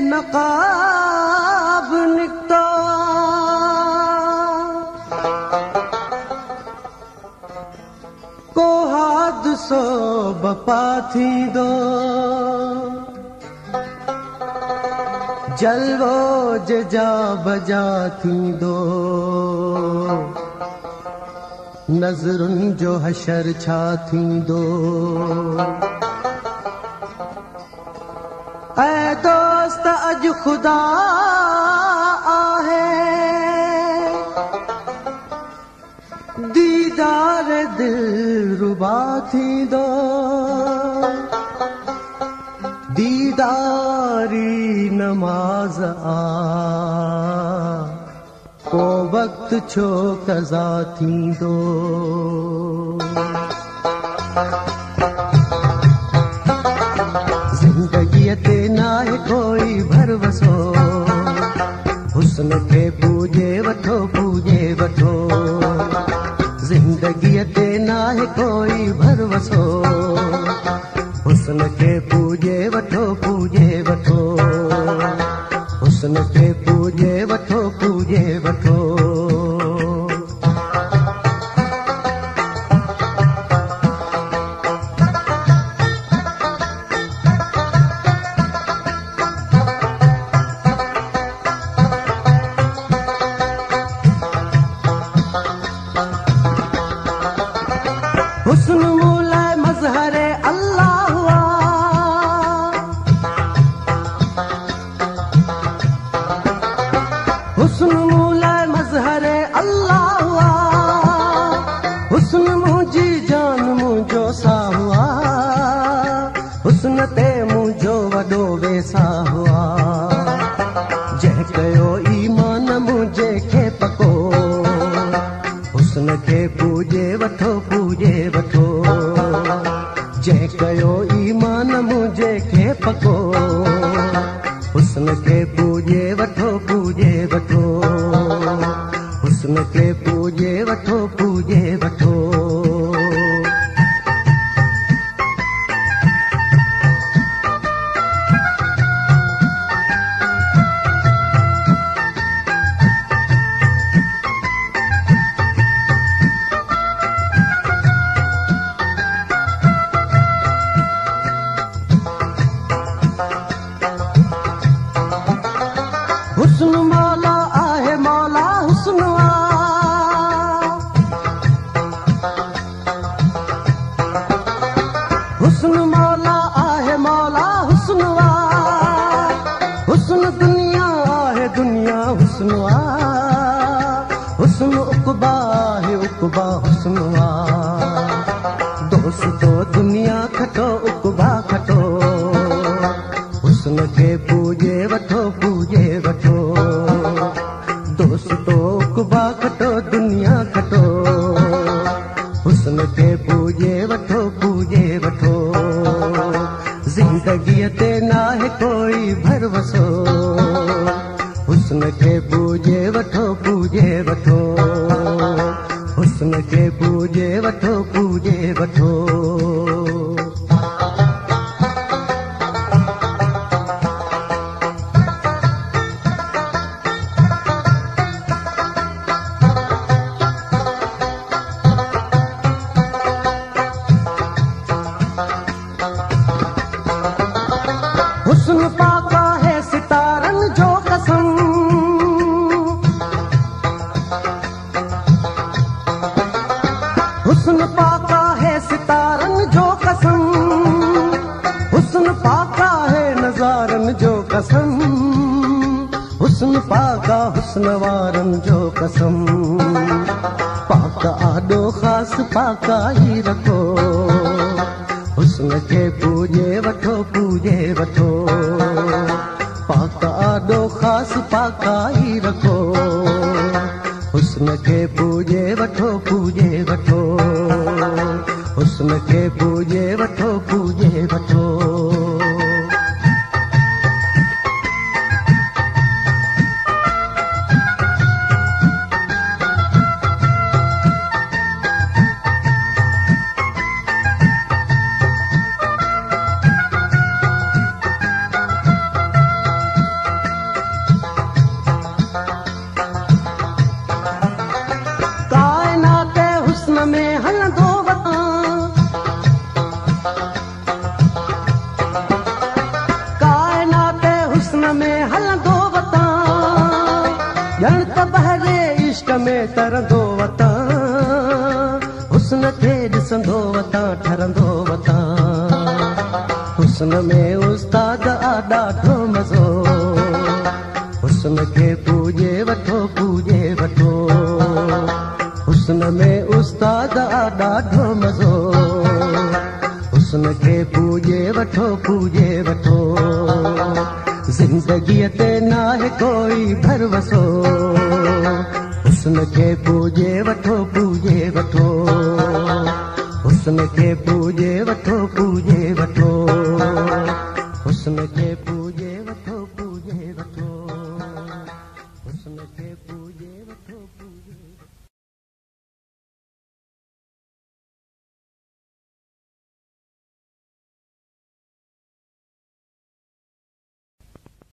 नकाब निकतो को हादसो बपा थींदो जलवो जजा बजा थींदो नज़रुनि जो हशर छा थींदो ऐ दोस्त अज खुदा आहे दीदार दिल रुबा थींदो दीदारी नमाज आ को वक्त छो कज़ा थींदो ज़िंदगीअ ते नाहे कोई भरवसो हुस्न खे पूजे वठो ज़िंदगीअ ते नाहे कोई भरवसो हुस्न खे पूजे वठो हुस्न खे पूजे वठो हुस्न मूला मज़हरे अल्लाह हुआ हुस्न मूला मज़हरे अल्लाह हुआ हुस्न मुंहिंजी जान मुंहिंजो सा हुआ हुस्न ते मुंहिंजो वॾो वेसा हुआ जंहिं कयो ईमान मुंहिंजे खे पको हुस्न खे पूजे वठो जंहिं कयो ईमान मुंहिंजे खे पको हुस्न खे पूजे वठो हुस्न खे पूजे वठो हुस्न मौला आहे मौला हुस्न हुस्न मौला आहे मौला हुस्न हुस्न दुनिया आहे दुनिया हुस्न हुस्न उक़बा आहे उक़बा हुस्न दोस्तो दुनिया खटो उक़बा खटो हुस्न खे पूजे वठो दोस्तो उक़बा खटो दुनिया खटो हुस्न खे पूजे वठो ज़िंदगीअ ते नाहे कोई भरवसो हुस्न खे पूजे वठो हुस्न खे पूजे वठो हुस्न पाका है सितारन जो कसम हुस्न पाका है सितारन जो कसम हुस्न पाका है नज़ारन जो कसम हुस्न पाका हुस्न वारन जो कसम पाका आॾो ख़ासि पाका ई रखो हुस्न खे पूजे वठो पाका आॾो ख़ासि पाका ई रखो हुस्न खे पूजे वठो हुस्न खे पूजे वठो में तरंदो वतां, हुस्न खे ॾिसंदो वतां ठरंदो वतां। हुस्न में उस्ताद आ ॾाढो मज़ो, हुस्न खे पूॼे वठो पूॼे वठो। हुस्न में उस्ताद आ ॾाढो मज़ो, हुस्न खे पूॼे वठो पूॼे वठो। ज़िंदगीअ ते नाहे कोई भरवसो, हुस्न खे पूॼे वठो पूॼे वठो। हुस्न खे पूॼे वठो पूॼे वठो। हुस्न खे पूॼे